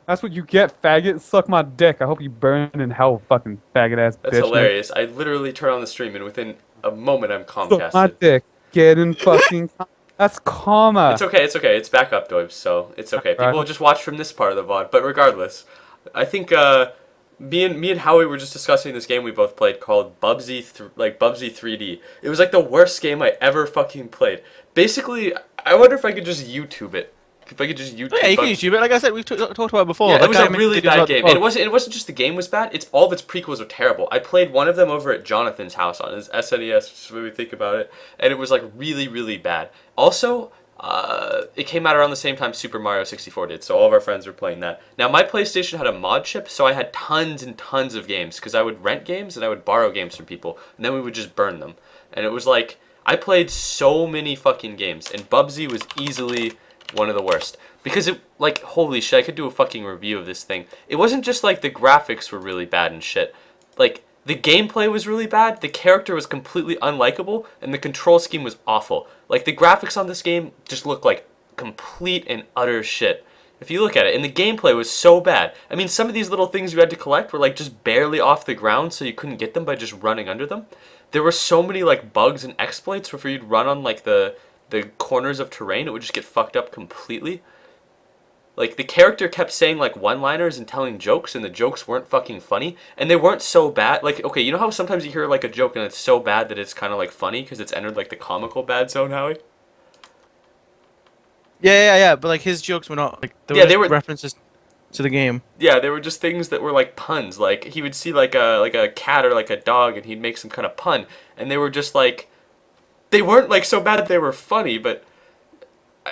That's what you get, faggot. Suck my dick. I hope you burn in hell, fucking faggot ass That's bitch, nigga. hilarious. I literally turn on the stream and within a moment I'm Suck my Comcasted. dick. Get in fucking. That's It's karma. okay, it's okay. It's back up, Doibs, so it's okay. Alright, People will just watch from this part of the VOD, but regardless, I think me and Howie were just discussing this game we both played called Bubsy 3D. It was like the worst game I ever fucking played. Basically, I wonder if I could just YouTube it. If I could just Oh, yeah, YouTube you can Bubsy. YouTube it. Like I said, we've talked about it before. Yeah, it That was guy a makes really videos bad about the game, and bugs. it wasn't just the game was bad. It's all of its prequels are terrible. I played one of them over at Jonathan's house on his SNES. When we think about it, and it was like really really bad. Also, it came out around the same time Super Mario 64 did, so all of our friends were playing that. Now my PlayStation had a mod chip, so I had tons and tons of games because I would rent games and I would borrow games from people, and then we would just burn them. And it was like I played so many fucking games, and Bubsy was easily one of the worst. Because it, like, holy shit, I could do a fucking review of this thing. It wasn't just like the graphics were really bad and shit. Like, the gameplay was really bad, the character was completely unlikable, and the control scheme was awful. Like, the graphics on this game just look like complete and utter shit. If you look at it, and the gameplay was so bad. I mean, some of these little things you had to collect were like just barely off the ground, so you couldn't get them by just running under them. There were so many like bugs and exploits where if you'd run on like the corners of terrain, it would just get fucked up completely. Like the character kept saying like one-liners and telling jokes, and the jokes weren't fucking funny, and they weren't so bad. Like, okay, you know how sometimes you hear like a joke and it's so bad that it's kind of like funny because it's entered like the comical bad zone, Howie? Yeah. But like his jokes were not like they were Yeah, they just were. references to the game. Yeah, they were just things that were like puns. Like he would see like a cat or like a dog, and he'd make some kind of pun, and they were just like they weren't like so bad that they were funny, but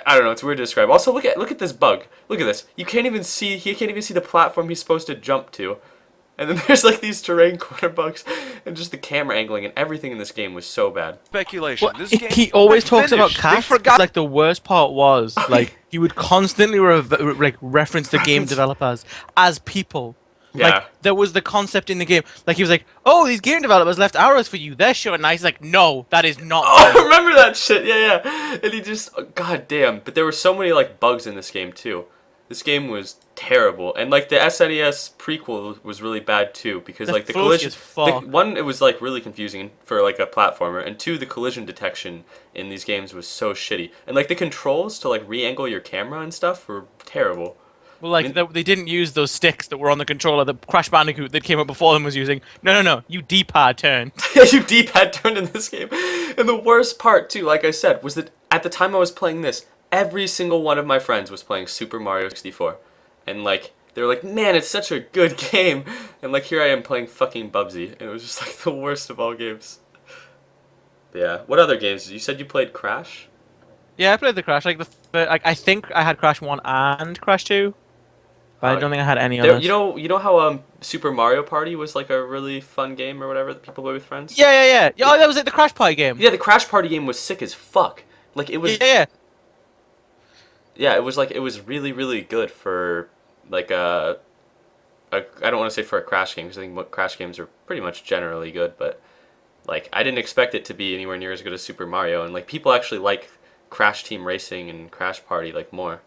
I don't know. It's weird to describe. Also, look at this bug. Look at this. You can't even see. He can't even see the platform he's supposed to jump to. And then there's like these terrain corner bugs, and just the camera angling and everything in this game was so bad. Speculation. Well, This he game he always talks about finished. They cats. forgot. Like the worst part was like he would constantly like reference the game developers as people. Yeah. Like there was the concept in the game. Like he was like, "Oh, these game developers left arrows for you. They're short." And he's like, "No, that is not." Oh, I them." remember that shit. Yeah. And he just, oh, god damn. But there were so many like bugs in this game too. This game was terrible, and like the SNES prequel was really bad too because like the fluky collision. as fuck. One, it was like really confusing for like a platformer, and two, the collision detection in these games was so shitty, and like the controls to like re-angle your camera and stuff were terrible. Well, like I mean, they didn't use those sticks that were on the controller that Crash Bandicoot that came up before them was using. No. You D-pad turn. you D-pad turned in this game, and the worst part too, like I said, was that at the time I was playing this, every single one of my friends was playing Super Mario 64, and like they were like, "Man, it's such a good game," and like here I am playing fucking Bubsy, and it was just like the worst of all games. But yeah, what other games? You said you played Crash? Yeah, I played the Crash. Like I think I had Crash 1 and Crash 2, but I don't think I had any others. You know how Super Mario Party was like a really fun game or whatever that people play with friends? Yeah. Oh, that was like the Crash Party game. Yeah, the Crash Party game was sick as fuck. Like it was. Yeah. Yeah, it was like it was really really good for like a I don't want to say for a Crash game because I think Crash games are pretty much generally good, but like I didn't expect it to be anywhere near as good as Super Mario, and like people actually like Crash Team Racing and Crash Party like more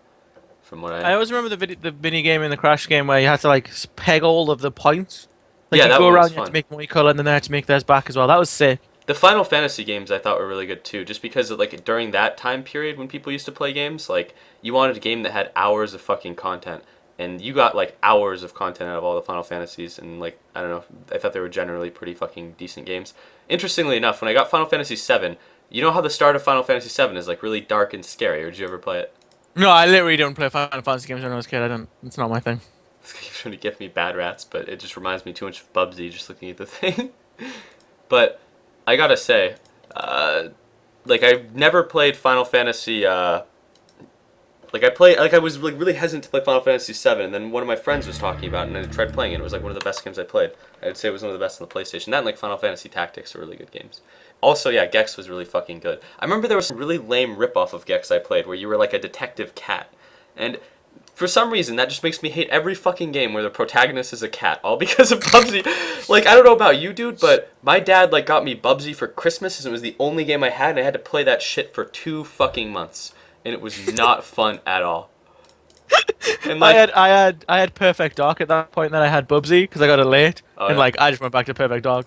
from what I I. always remember the mini game in the Crash game where you had to like peg all of the points. Like Yeah, you that go one was around, you had fun. to make one color, and then they had to make theirs back as well. That was sick. The Final Fantasy games I thought were really good too, just because of, like during that time period when people used to play games, like you wanted a game that had hours of fucking content, and you got like hours of content out of all the Final Fantasies, and like I don't know, I thought they were generally pretty fucking decent games. Interestingly enough, when I got Final Fantasy VII, you know how the start of Final Fantasy VII is like really dark and scary, or did you ever play it? No, I literally don't play Final Fantasy games when I was a kid. I don't. It's not my thing. You're trying to give me bad rats, but it just reminds me too much of Bubsy just looking at the thing. But I gotta say, like I've never played Final Fantasy. Like I was like really hesitant to play Final Fantasy VII, and then one of my friends was talking about it, and I tried playing it. It was like one of the best games I played. I'd say it was one of the best on the PlayStation. That and like Final Fantasy Tactics are really good games. Also, yeah, Gex was really fucking good. I remember there was some really lame ripoff of Gex I played where you were like a detective cat, and for some reason that just makes me hate every fucking game where the protagonist is a cat, all because of Bubsy. Like I don't know about you, dude, but my dad like got me Bubsy for Christmas, and it was the only game I had, and I had to play that shit for 2 fucking months, and it was not fun at all. And like, I had Perfect Dark at that point. Then I had Bubsy because I got it late, oh and yeah. like I just went back to Perfect Dark.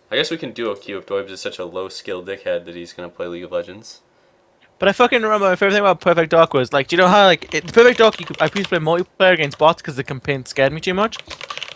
I guess we can duo queue if Doibs is such a low skill dickhead that he's gonna play League of Legends. But I fucking remember my favorite thing about Perfect Dark was like, do you know how like Perfect Dark? I used to play multiplayer against bots because the campaign scared me too much.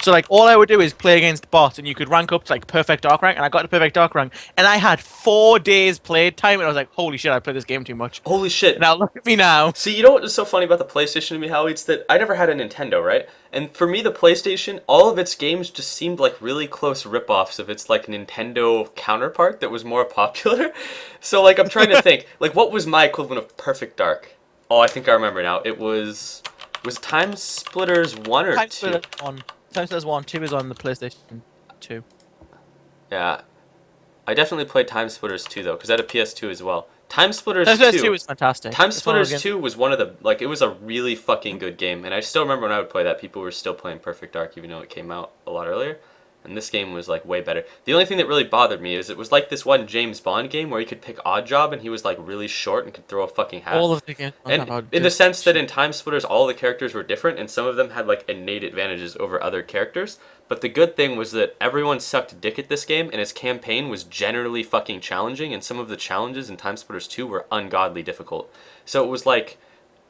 So like all I would do is play against bots, and you could rank up to like Perfect Dark rank, and I got to Perfect Dark rank, and I had 4 days played time, and I was like, holy shit, I played this game too much. Holy shit! Now look at me now. See, you know what is so funny about the PlayStation to me, Howie? It's that I never had a Nintendo, right? And for me, the PlayStation, all of its games just seemed like really close rip-offs of its like Nintendo counterpart that was more popular. So like, I'm trying to think, like, what was my equivalent of Perfect Dark? Oh, I think I remember now. It was Time Splitters 1 or Time 2? Splitters 1. Time Splitters 1. 2 is on the PlayStation 2. Yeah, I definitely played Time Splitters 2 though, because I had a PS2 as well. Time Splitters Time Splitters 2. 2 is fantastic. Time It's one of those Splitters games. 2 was one of the, like, it was a really fucking good game. And I still remember when I would play that, people were still playing Perfect Dark, even though it came out a lot earlier. And this game was, like, way better. The only thing that really bothered me is it was like this one James Bond game where you could pick Odd Job and he was, like, really short and could throw a fucking hat. All of the games. And in the sense that in Time Splitters, all the characters were different, and some of them had like innate advantages over other characters. But the good thing was that everyone sucked dick at this game, and its campaign was generally fucking challenging, and some of the challenges in Time Splitters 2 were ungodly difficult. So it was like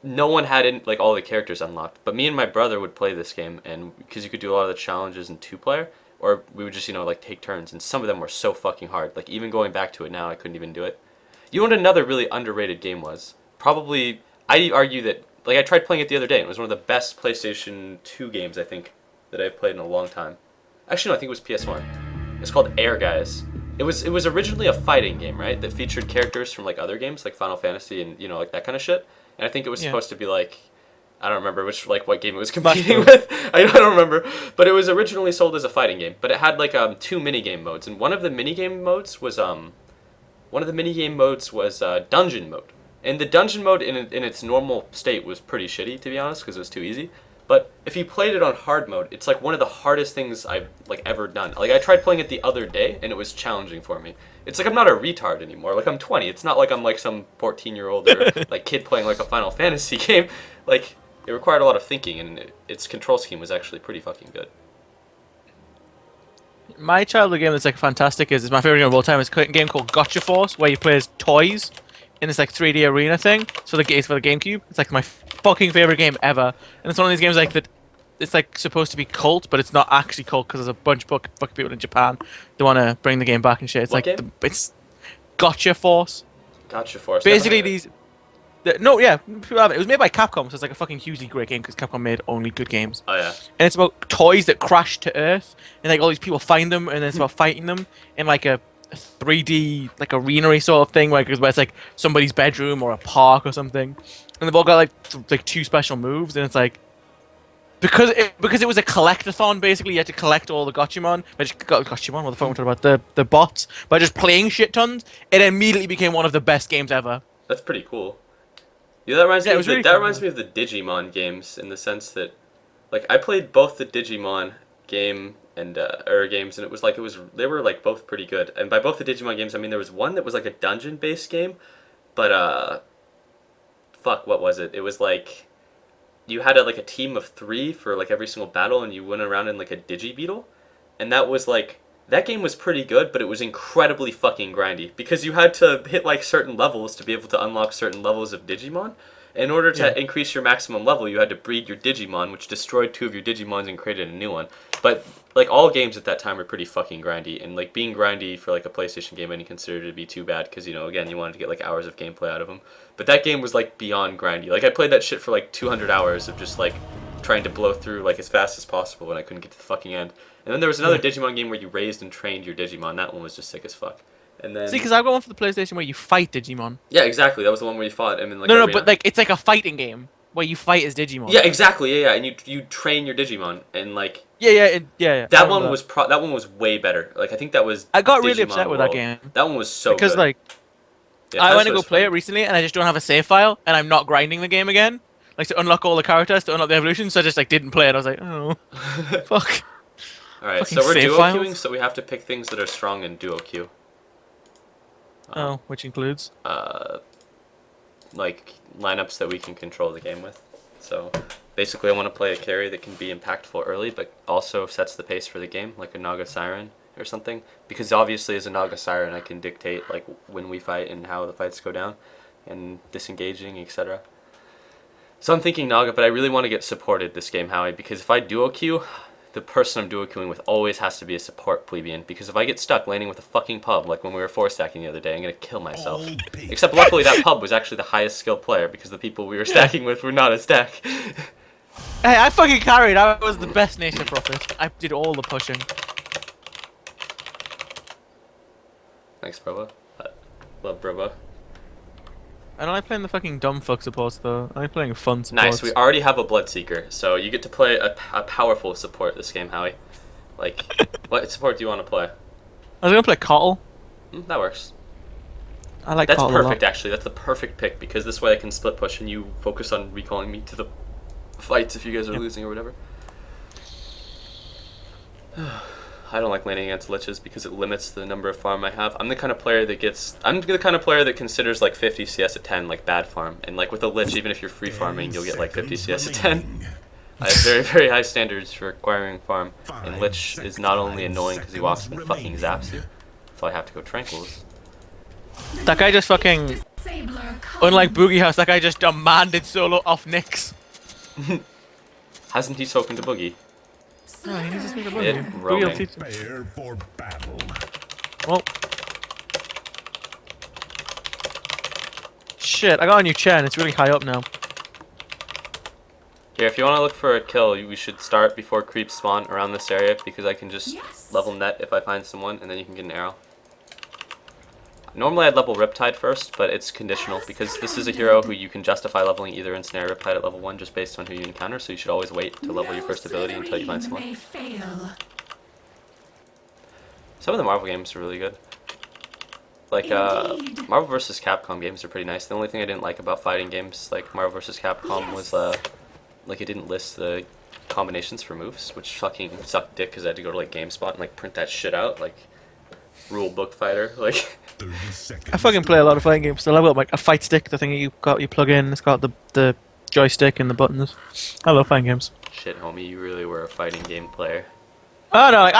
no one had like all the characters unlocked. But me and my brother would play this game, and because you could do a lot of the challenges in two-player, or we would just like take turns, and some of them were so fucking hard. Like even going back to it now, I couldn't even do it. You know what another really underrated game was? Probably, I argue that, like I tried playing it the other day, and it was one of the best PlayStation 2 games, I think, that I've played in a long time. Actually, no, I think it was PS1. It's called Air Guys. It was originally a fighting game, right? That featured characters from like other games, like Final Fantasy and like that kind of shit. And I think it was supposed to be like, I don't remember what game it was competing with. I don't remember, but it was originally sold as a fighting game. But it had like two minigame modes, and one of the minigame modes was dungeon mode. And the dungeon mode in its normal state was pretty shitty, to be honest, because it was too easy. But if you played it on hard mode, it's like one of the hardest things I've like ever done. Like I tried playing it the other day, and it was challenging for me. It's like I'm not a retard anymore. Like I'm 20. It's not like I'm like some 14-year-old or like kid playing like a Final Fantasy game. Like it required a lot of thinking, and its control scheme was actually pretty fucking good. My childhood game that's like fantastic is my favorite game of all time. It's a game called Gotcha Force, where you play as toys in this like 3D arena thing. So it's for the GameCube. It's like my fucking favorite game ever. And it's one of these games like that. It's like supposed to be cult, but it's not actually cult because there's a bunch of fucking people in Japan they want to bring the game back and shit. It's What like game? it's Gotcha Force. Gotcha Force. Basically, Never heard of it. no, yeah, people have it. It was made by Capcom, so it's like a fucking hugely great game because Capcom made only good games. Oh yeah. And it's about toys that crash to Earth, and like all these people find them, and then it's about fighting them in like a 3D like arena sort of thing, where it's like somebody's bedroom or a park or something, and they've all got like two special moves, and it's like because it was a collectathon basically. You had to collect all the Gotchamon. I just got Gotchamon. What the fuck am I talking about? The bots by just playing shit tons. It immediately became one of the best games ever. That's pretty cool. Yeah, that reminds Yeah, me. it was really That fun, reminds me of the Digimon games in the sense that, like, I played both the Digimon game and games, and they were like both pretty good. And by both the Digimon games, I mean there was one that was like a dungeon-based game, but fuck, what was it? It was like you had like a team of 3 for like every single battle, and you went around in like a Digibeetle, and that was like. That game was pretty good, but it was incredibly fucking grindy because you had to hit like certain levels to be able to unlock certain levels of Digimon. In order to increase your maximum level, you had to breed your Digimon, which destroyed 2 of your Digimons and created a new one. But like all games at that time were pretty fucking grindy, and like being grindy for like a PlayStation game, I didn't consider it to be too bad because again you wanted to get like hours of gameplay out of them. But that game was like beyond grindy. Like I played that shit for like 200 hours of just like trying to blow through like as fast as possible, and I couldn't get to the fucking end. And then there was another Digimon game where you raised and trained your Digimon. That one was just sick as fuck. And then See, because I've got one for the PlayStation where you fight Digimon. yeah, exactly. That was the one where you fought him in like No, arena. but like it's like a fighting game where you fight as Digimon. Yeah, exactly. Yeah, yeah. And you train your Digimon, and like yeah. that one was that one was way better. Like I think that was. I got really Digimon upset with that World. game That one was so because good. like Yeah, I that's went to go what's play fun. it recently and I just don't have a save file and I'm not grinding the game again. Like to unlock all the characters, to unlock the evolution, so I just like didn't play it. I was like, oh, fuck. All right, fucking so we're save duo files. queuing, so we have to pick things that are strong in duo queue. Oh, which includes. like lineups that we can control the game with. So basically, I want to play a carry that can be impactful early, but also sets the pace for the game, like a Naga Siren or something. Because obviously, as a Naga Siren, I can dictate like when we fight and how the fights go down, and disengaging, etc. So I'm thinking Naga, but I really want to get supported this game, Howie, because if I duo queue, the person I'm duo queuing with always has to be a support plebeian, because if I get stuck laning with a fucking pub, like when we were 4-stacking the other day, I'm going to kill myself. Except luckily that pub was actually the highest skilled player, because the people we were stacking with were not a stack. Hey, I fucking carried. I was the best Nation Prophet. I did all the pushing. Thanks, Brobo. Love Brobo. I don't like playing the fucking dumb fuck supports though. I like playing fun supports. Nice, we already have a Bloodseeker, so you get to play a powerful support this game, Howie. Like, what support do you want to play? I was gonna play Cottle. That works. I like That's Cottle a perfect, lot. actually. That's the perfect pick, because this way I can split push and you focus on recalling me to the fights if you guys are losing or whatever. I don't like laning against liches because it limits the number of farm I have. I'm the kind of player that considers like 50 CS at 10 like bad farm, and like with a lich, even if you're free farming, you'll get like 50 CS at 10. I have very, very high standards for acquiring farm, and lich is not only annoying because he walks and fucking zaps you, so I have to go tranquils. That guy just fucking, unlike Boogie House, that guy just demanded solo off Nyx. Hasn't he spoken to Boogie? No, he needs to speak to It Boogie. Boogie will roaming. teach him. Prepare for battle. Well. Shit, I got a new chair and it's really high up now. Here, if you want to look for a kill, we should start before creeps spawn around this area, because I can just level net if I find someone, and then you can get an arrow. Normally I'd level Riptide first, but it's conditional, because this is a hero who you can justify leveling either Ensnare or Riptide at level 1 just based on who you encounter, so you should always wait to level your first ability until you find someone. Some of the Marvel games are really good. Like, Marvel vs. Capcom games are pretty nice. The only thing I didn't like about fighting games like Marvel vs. Capcom was, like, it didn't list the combinations for moves, which fucking sucked dick because I had to go to, like, GameSpot and, like, print that shit out, like, rule book fighter, like... I fucking play a lot of fighting games. So I've got like a fight stick, the thing you plug in. It's got the joystick and the buttons. I love fighting games. Shit, homie, you really were a fighting game player. Oh no, like,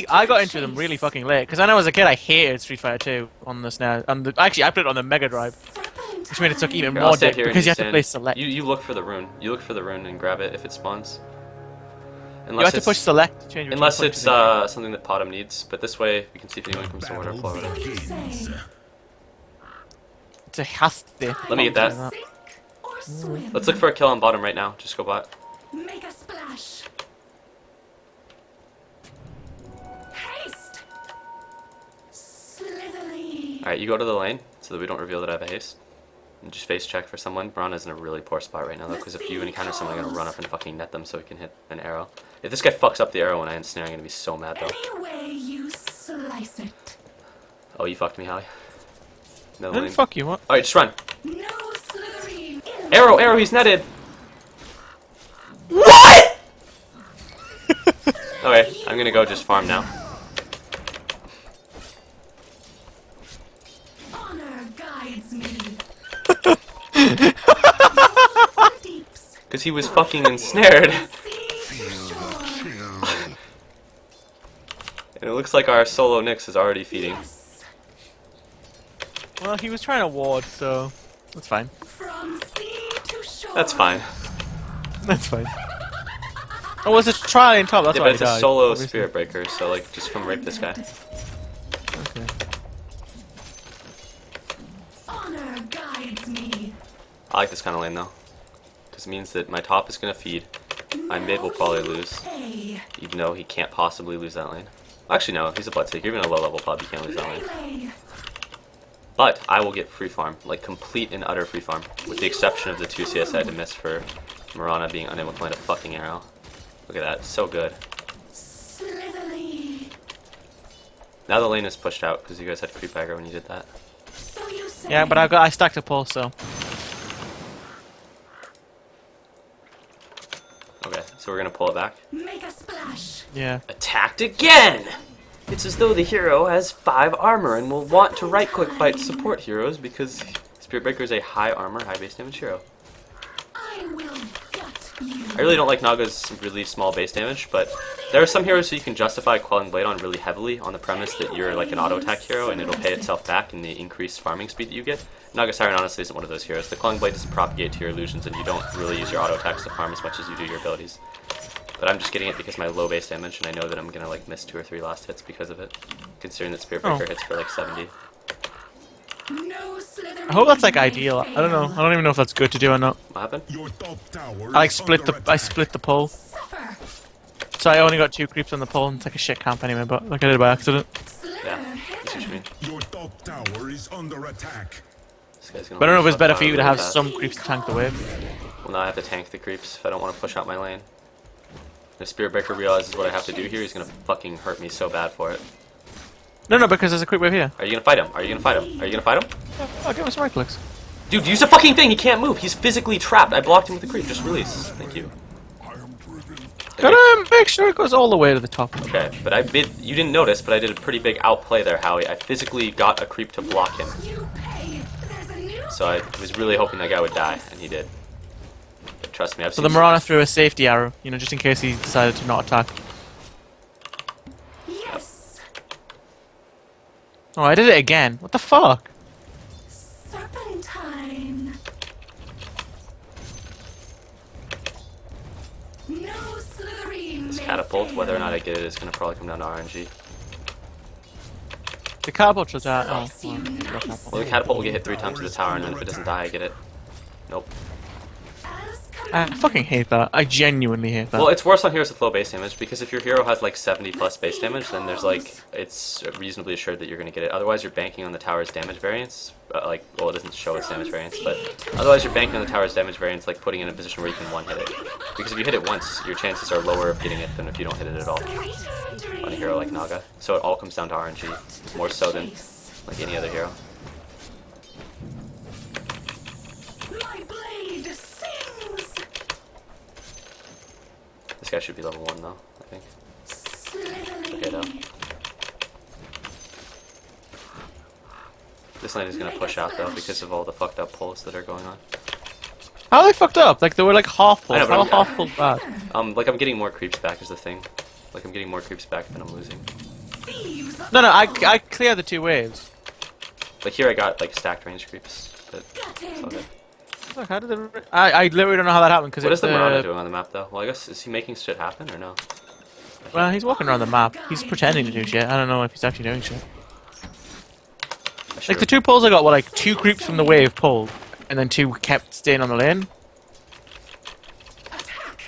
I got into them really fucking late because when I was a kid I hated Street Fighter 2 on the SNES. Actually, I played it on the Mega Drive, which made it took even Here, I'll more sit dick here and because you have to stand. play select. You look for the rune. You look for the rune and grab it if it spawns. You have to push select to change. Unless it's something that Potom needs, but this way we can see if anyone comes to water flow. It's a hasty. Let me get that. Let's look for a kill on bottom right now. Just go bot. Make a splash. Haste. Slitherly. Alright, you go to the lane so that we don't reveal that I have a haste. And just face check for someone. Brana's in a really poor spot right now though, because if you encounter someone, I'm gonna run up and fucking net them so we can hit an arrow. If this guy fucks up the arrow when I ensnare, I'm gonna be so mad though. Any way you slice it. Oh, you fucked me, Howie. No Then lane. fuck you, what? Alright, just run. No slithering. Arrow, he's netted! What?! Okay, I'm gonna go just farm now. Honor guides me. Deeps. Because he was fucking ensnared. And it looks like our solo Nyx is already feeding. Yes. Well, he was trying to ward, so that's fine. From sea to shore. That's fine. That's fine. Oh, was it try and top? That's Yeah, why but he it's a died, solo obviously. spirit breaker, so like, just come rape this guy. Okay. Honor guides me. I like this kind of lane though. Because it means that my top is gonna feed. My mid will probably lose. Hey. Even though he can't possibly lose that lane. Actually no, he's a Bloodseeker. Even a low level pub, you can't lose that lane. Melee. But I will get free farm. Like complete and utter free farm. With the exception of the 2 CS I had to miss for Mirana being unable to land a fucking arrow. Look at that, so good. Slitherly. Now the lane is pushed out because you guys had creep aggro when you did that. So you say. Yeah, but I stacked a pulse, so Okay, so we're gonna pull it back. Make a splash. yeah. Attacked again! It's as though the hero has 5 armor and will want to right-click fight support heroes because Spirit Breaker is a high armor, high base damage hero. I will gut you. I really don't like Naga's really small base damage, but there are some heroes who you can justify Quelling Blade on really heavily on the premise that you're like an auto attack hero and it'll pay itself back in the increased farming speed that you get. Naga Siren honestly isn't one of those heroes. The Quelling Blade doesn't propagate to your illusions and you don't really use your auto attacks to farm as much as you do your abilities. But I'm just getting it because my low base damage and I know that I'm gonna like miss 2 or 3 last hits because of it. Considering that Spirit Breaker hits for like 70. No slithering I hope that's like ideal. I don't know. I don't even know if that's good to do or not. What happened? Your top tower I like is split under the I attack. split the pole. suffer. So I only got 2 creeps on the pole and it's like a shit camp anyway, but like I did it by accident. Slither Yeah, that's what you mean. Your top tower is under attack. This guy's gonna But I don't know if it's fuck better out for you to really have fast. some creeps to tank the wave. Well, now I have to tank the creeps if I don't want to push out my lane. If Spirit Breaker realizes what I have to do here, he's gonna fucking hurt me so bad for it. No, because there's a creep wave here. Are you gonna fight him? Are you gonna fight him? Are you gonna fight him? Yeah, I'll give him some right clicks. Dude, use the fucking thing! He can't move! He's physically trapped! I blocked him with the creep. Just release. Thank you. I am driven. Gotta make sure it goes all the way to the top. Okay, but you didn't notice, but I did a pretty big outplay there, Howie. I physically got a creep to block him. You pay. There's a new So I was really hoping that guy would die, and he did. But trust me, I've So seen the Marana threw a safety arrow, you know, just in case he decided to not attack. Yes. Oh, I did it again. What the fuck? Serpentine. No slithering. this may catapult. fail. Whether or not I get it is gonna probably come down to RNG. The catapult was out. Oh, Bless you well, nice. Well, the catapult will get hit 3 times to the tower, and then if it doesn't die, I get it. Nope. As I fucking hate that. I genuinely hate that. Well, it's worse on heroes with low base damage, because if your hero has like 70 plus base damage, then there's like, it's reasonably assured that you're gonna get it. Otherwise, you're banking on the tower's damage variance. Well, it doesn't show its damage variance, but otherwise you're banking on the tower's damage variance, like putting it in a position where you can one-hit it. Because if you hit it once, your chances are lower of getting it than if you don't hit it at all on a hero like Naga. So it all comes down to RNG, more so than like any other hero. My blade sings. This guy should be level 1 though, I think. Slithering. Okay, though. This lane is gonna push out though because of all the fucked up pulls that are going on. How are they fucked up? Like, they were like half I know, pulls. but How I'm- half pulls bad? Like I'm getting more creeps back is the thing. Like I'm getting more creeps back than I'm losing. Thieves. No, I cleared the 2 waves. Like here I got like stacked range creeps, but it's all Gutted. good. Look, how did the... I literally don't know how that happened, because What it's is the Marana doing on the map though? Well, I guess, is he making shit happen or no? Well, he's walking around the map. He's pretending to do shit. I don't know if he's actually doing shit. I Like, should've- the 2 pulls I got were like 2 creeps from the wave pulled, and then 2 kept staying on the lane. Attack.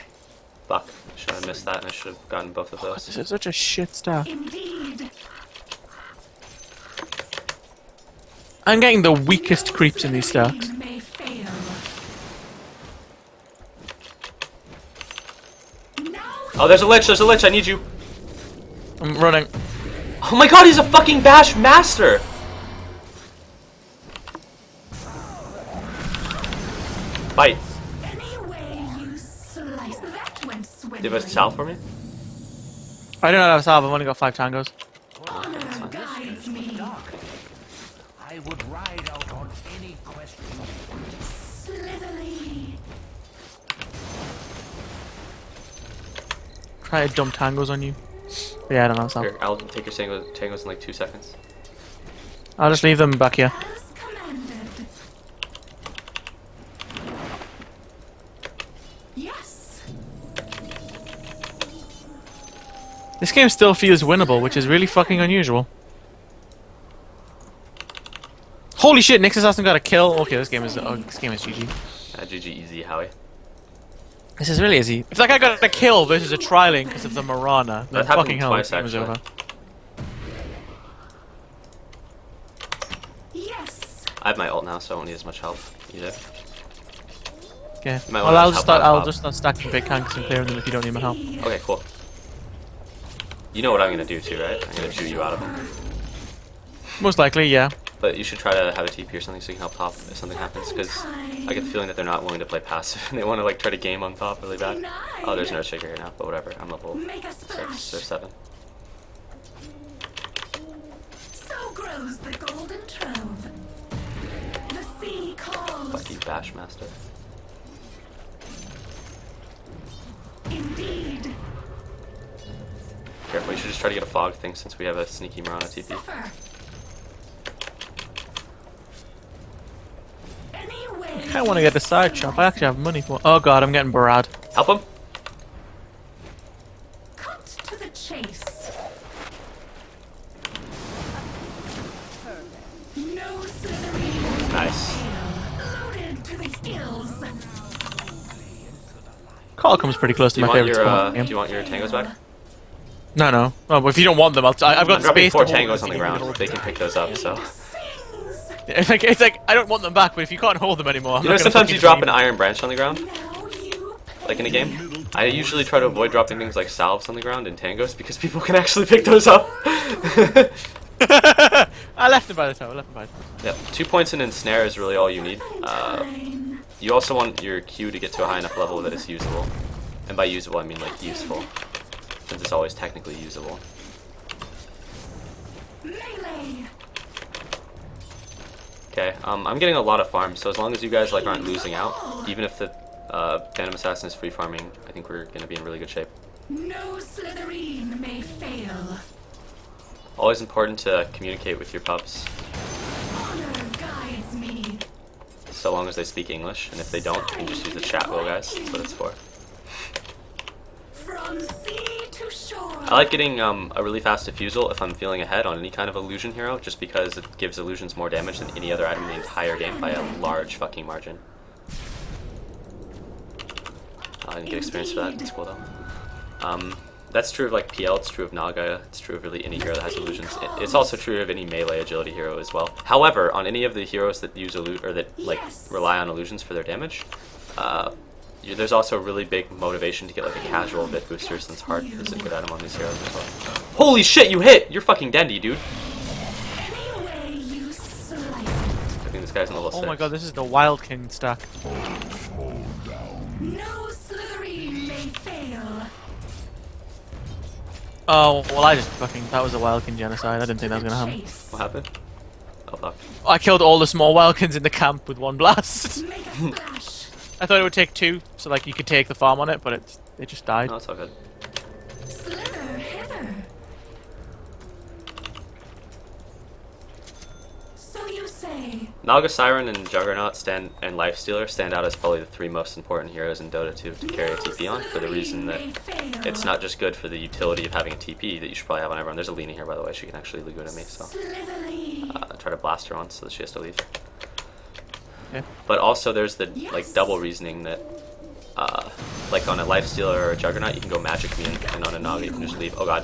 Fuck. Should have missed that and I should have gotten both of This those. is such a shit stack. Indeed. I'm getting the weakest creeps in these stacks. Slithering may fail. Now Oh, there's a lich, I need you. I'm running. Oh my god, he's a fucking bash master! Fight. any way you slice that went swindling. Do you have a salve for me? I don't have a salve. I've only got 5 tangos. Honor guides me. I would ride out on any question. Slitherly. Try to dump tangos on you. Yeah, I don't have a salve. Here, I'll take your tangos in like 2 seconds. I'll just leave them back here. As commanded. Yes. This game still feels winnable, which is really fucking unusual. Holy shit, Nyx Assassin got a kill. Okay, this game is GG. GG easy, Howie. This is really easy. If that guy got a kill versus a trialing because of the Marana, then That happened fucking hell, twice, this game is actually. over. Yes. I have my ult now, so I don't need as much help either. Okay. might Well, wanna I'll help just start. out I'll top. just start stacking big tanks and clearing them if you don't need my help. Okay, cool. You know what I'm gonna do too, right? I'm gonna chew you out of them. Most likely, yeah. But you should try to have a TP or something so you can help top if something happens, because I get the feeling that they're not willing to play passive. They want to like try to game on top really bad. Oh, there's no shaker here now, but whatever. I'm level Make a 6 splash. or 7. So grows the golden trove. The sea Fuck you, Bashmaster. Indeed. Careful, you should just try to get a fog thing since we have a sneaky Mirana TP. Suffer. Anyway. I kind of want to get the side shop. I actually have money for. Oh god, I'm getting Barad. Help him. Cut to the chase. No slithering. Nice. Loaded to the gills. Call comes pretty close Do to you my want favorite your spot. do you want your tangos back? No, no. Oh, but if you don't want them, I've got I'm dropping space. 4 to hold tangos them. on the ground. They can pick those up. So Sings. It's like I don't want them back, but if you can't hold them anymore, I'm you know not gonna sometimes you fucking drop an leave. iron branch on the ground, Now you like in a game. I usually try to avoid dropping things like salves on the ground in tangos because people can actually pick those up. I left them by the tower. I left them by the tower. Yep, 2 points in ensnare is really all you need. fine. You also want your Q to get to a high enough level that it's usable. And by usable, I mean like useful. Since it's always technically usable. Melee. Okay, I'm getting a lot of farms, so as long as you guys like aren't losing out, even if the Phantom Assassin is free farming, I think we're gonna be in really good shape. No slithering may fail. Always important to communicate with your pups, Honor guides me. so long as they speak English, and if they don't, you can just use the chat wheel, guys. That's what it's for. From sea to shore. I like getting a really fast diffusal if I'm feeling ahead on any kind of illusion hero, just because it gives illusions more damage than any other item in the entire game by a large fucking margin. I didn't get experience for that, it's cool though. That's true of like PL, it's true of Naga, it's true of really any hero that has illusions. It's also true of any melee agility hero as well. However, on any of the heroes that use or that like rely on illusions for their damage, there's also a really big motivation to get like a casual bit booster since heart is a good item on these heroes as well. Holy shit, you hit! You're fucking dandy, dude. Any way you slice it. I think this guy's in level 6. Oh my god, this is the Wild King stack. No slithering may fail. Oh, well, I just fucking. That was a Wild King genocide. I didn't think that was gonna happen. Chase. What happened? Oh fuck. I killed all the small Wildkins in the camp with one blast. Make a splash. I thought it would take 2, so like you could take the farm on it, but it just died. No, it's all good. Slither hither. So you say. Naga Siren and Juggernaut and Lifestealer stand out as probably the 3 most important heroes in Dota 2 to carry a TP on, for the reason that it's not just good for the utility of having a TP that you should probably have on everyone. There's a Lena here, by the way. She can actually Laguna me, so Slitherly. try to blast her on so that she has to leave. Okay. But also there's the like double reasoning that like on a Lifestealer or a Juggernaut you can go Magic Me, and on a Naga you can just leave. Oh god.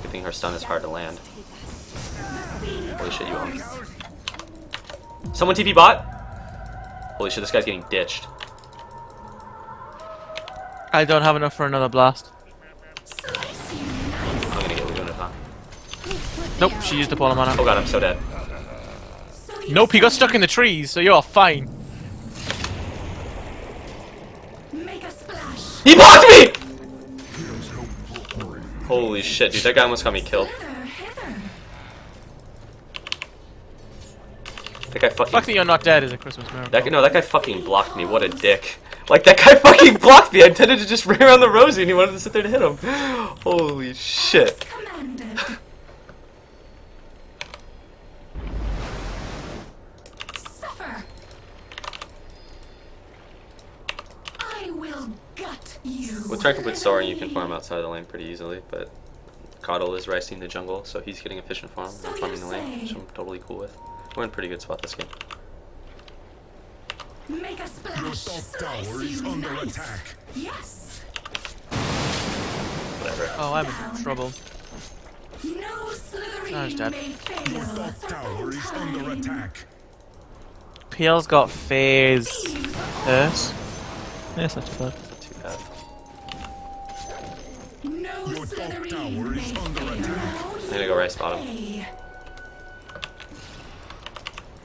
Good thing her stun is hard to land. Holy shit, you own. Someone TP bot? Holy shit, this guy's getting ditched. I don't have enough for another blast. Slice you nice. I'm gonna get Laguna, huh? Nope, she used the polar mana. Oh god, I'm so dead. So you Nope, he got say. stuck in the trees, so you're fine. Make a splash. He blocked me! Holy shit, dude, that guy almost got me killed. Slither hither. That guy The fact that fucking... you're not dead is a Christmas miracle. No, that guy fucking blocked me. What a dick. Like, that guy fucking blocked me. I intended to just ring around the rosy and he wanted to sit there to hit him. Holy shit. Commanded. Suffer. I will gut you. With Tranquil with soaring, you can farm outside of the lane pretty easily, but Coddle is ricing the jungle, so he's getting efficient farm. I'm farming the lane, which I'm totally cool with. We're in a pretty good spot this game. Make a Your splash. top tower Slice is you under nice. attack. Yes. Whatever. Oh, I'm in trouble. No slithering Oh, he's dead. may fail. Your top tower is under attack. PL's got phase. Yes, not too bad. Not too bad. No Your top slithering tower is may under fail. attack. I'm gonna go right bottom.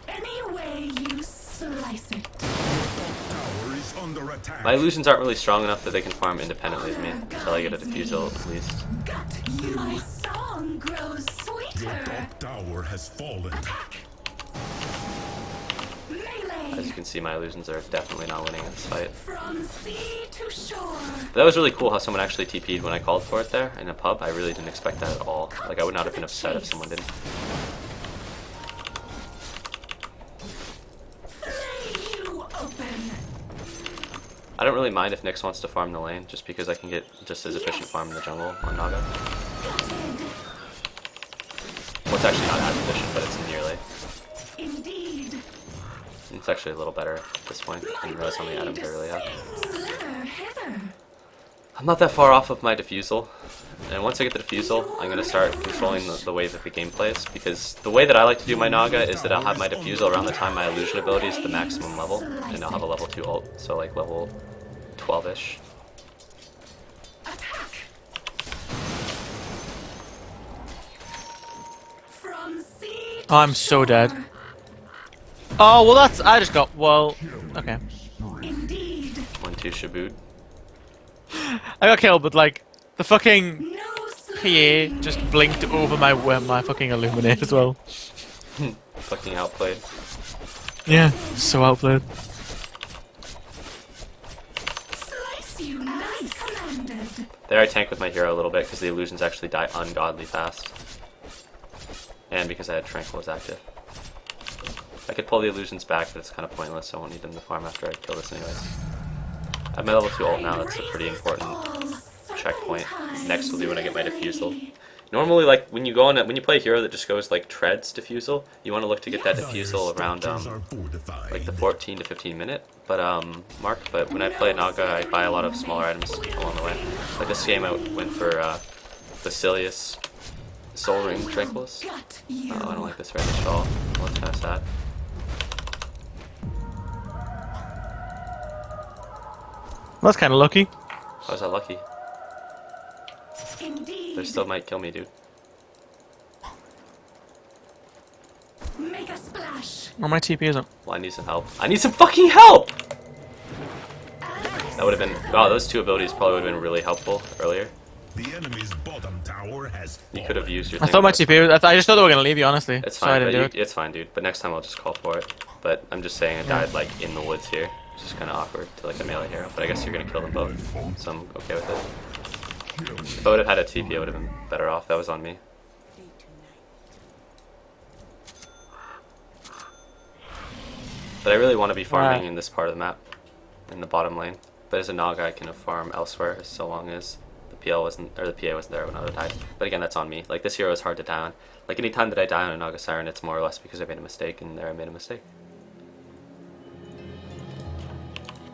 Any way you slice it. Tower is under attack. My illusions aren't really strong enough that they can farm independently of me until I get a diffusal at least. Gut you. My song grows Your sweeter. top tower has fallen. Melee. I As you can see, my illusions are definitely not winning in this fight. From sea to shore. But that was really cool how someone actually TP'd when I called for it there in a pub. I really didn't expect that at all. Like, I would not have been upset if someone didn't. Flay you open. I don't really mind if Nyx wants to farm the lane, just because I can get just as efficient farm in the jungle on Naga. Well, it's actually not as efficient, but it's nearly. Indeed. It's actually a little better at this point. I didn't realize how many items I really have. Slither hither. I'm not that far off of my diffusal, and once I get the diffusal, I'm going to start controlling the way that the game plays, because the way that I like to do my Naga is that I'll have my diffusal around the time my illusion ability is the maximum level, and I'll have a level 2 ult, so like level 12-ish. Attack. From sea to I'm so dead. shore. Oh, well that's... I just got... Well... Okay. Indeed. 1-2 Shabooed. I got killed, but like... The fucking No PA just blinked over my fucking illuminate as well. Fucking outplayed. Yeah, so outplayed. Slice you nice commanded. There I tank with my hero a little bit because the illusions actually die ungodly fast. And because I had Tranquil was active. I could pull the illusions back, but it's kind of pointless, so I won't need them to farm after I kill this anyways. I have my level 2 ult now, that's a pretty important checkpoint. Next will be when I get my diffusal. Normally, like, when you play a hero that just goes, like, treads diffusal, you want to look to get that diffusal around, like, the 14 to 15 minute mark, but when I play Naga, I buy a lot of smaller items along the way. Like, this game I went for Basilius Soul Ring Tranquilus. Got you. Oh, I don't like this very much at all. Well, that's kind of sad. That's kind of lucky. How was that lucky? Indeed. They still might kill me, dude. Make a splash. Oh, my TP isn't. Well, I need some help. I need some fucking help! That would have been... Oh, those two abilities probably would have been really helpful earlier. The enemy's bottom tower has You could have used your I thing. thought my but TP was... I just thought they were gonna leave you, honestly. It's So I fine, didn't do it. it's fine, dude. But next time I'll just call for it. But I'm just saying I died, like, in the woods here. It's just kind of awkward to, like, a melee hero. But I guess you're gonna kill them both, so I'm okay with it. If I would have had a TP, I would have been better off. That was on me. But I really want to be farming in this part of the map, in the bottom lane. But as a Naga, I can farm elsewhere, so long as the PL wasn't, or the PA wasn't there when I would have died. But again, that's on me. Like, this hero is hard to die on. Like, any time that I die on a Naga Siren, it's more or less because I made a mistake, and there I made a mistake.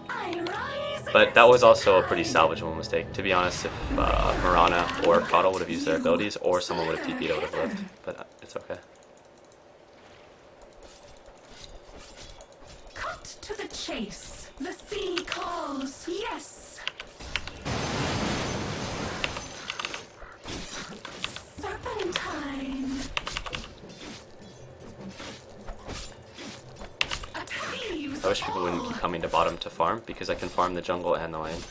I rise. But that was also a pretty salvageable mistake. To be honest, if Mirana or Koddle would have used their abilities, or someone would have TP'd, I would have lived. But it's okay. Cut to the chase. The sea calls. Yes. Serpentine. I wish people wouldn't keep coming to bottom to farm, because I can farm the jungle and the lane.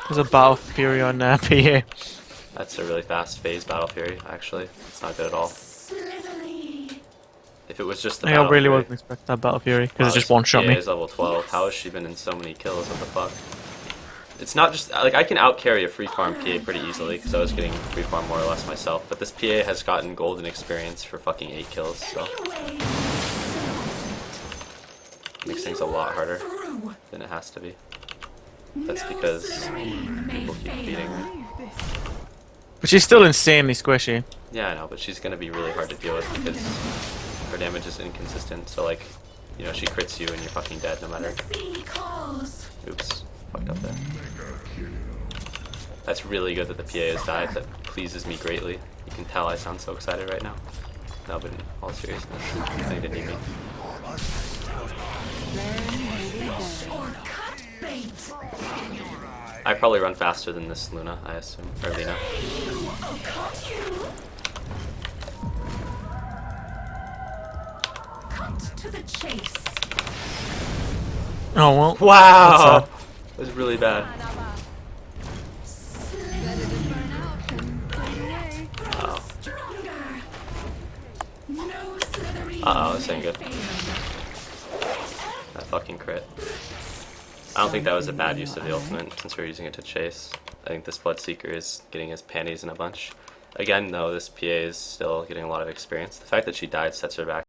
There's a Battle Fury on PA. That's a really fast phase Battle Fury, actually. It's not good at all. Slithery. If it was just the I Battle really Fury, wasn't expecting that Battle Fury, because wow, it just one-shot PA me. is level 12. How has she been in so many kills? What the fuck? It's not just, like, I can out-carry a free farm PA pretty easily, because I was getting free farm more or less myself, but this PA has gotten golden experience for fucking 8 kills, so Anyway. makes things a lot harder Through. than it has to be. That's because people keep beating her. But she's still insanely squishy. Yeah, I know, but she's gonna be really hard to deal with because her damage is inconsistent, so like, you know, she crits you and you're fucking dead no matter. The sea calls. Oops, fucked up there. That's really good that the PA has died, that pleases me greatly. You can tell I sound so excited right now. No, but in all seriousness, they didn't need me. Or cut bait. I probably run faster than this Luna, I assume, or Lena. Oh, caught you. Cut to the chase. Oh well. Wow! It was really bad. Stronger. No slithery. Uh-oh, this ain't good. fucking crit. I don't think that was a bad use of the ultimate since we're using it to chase. I think this Bloodseeker is getting his panties in a bunch. Again, though, this PA is still getting a lot of experience. The fact that she died sets her back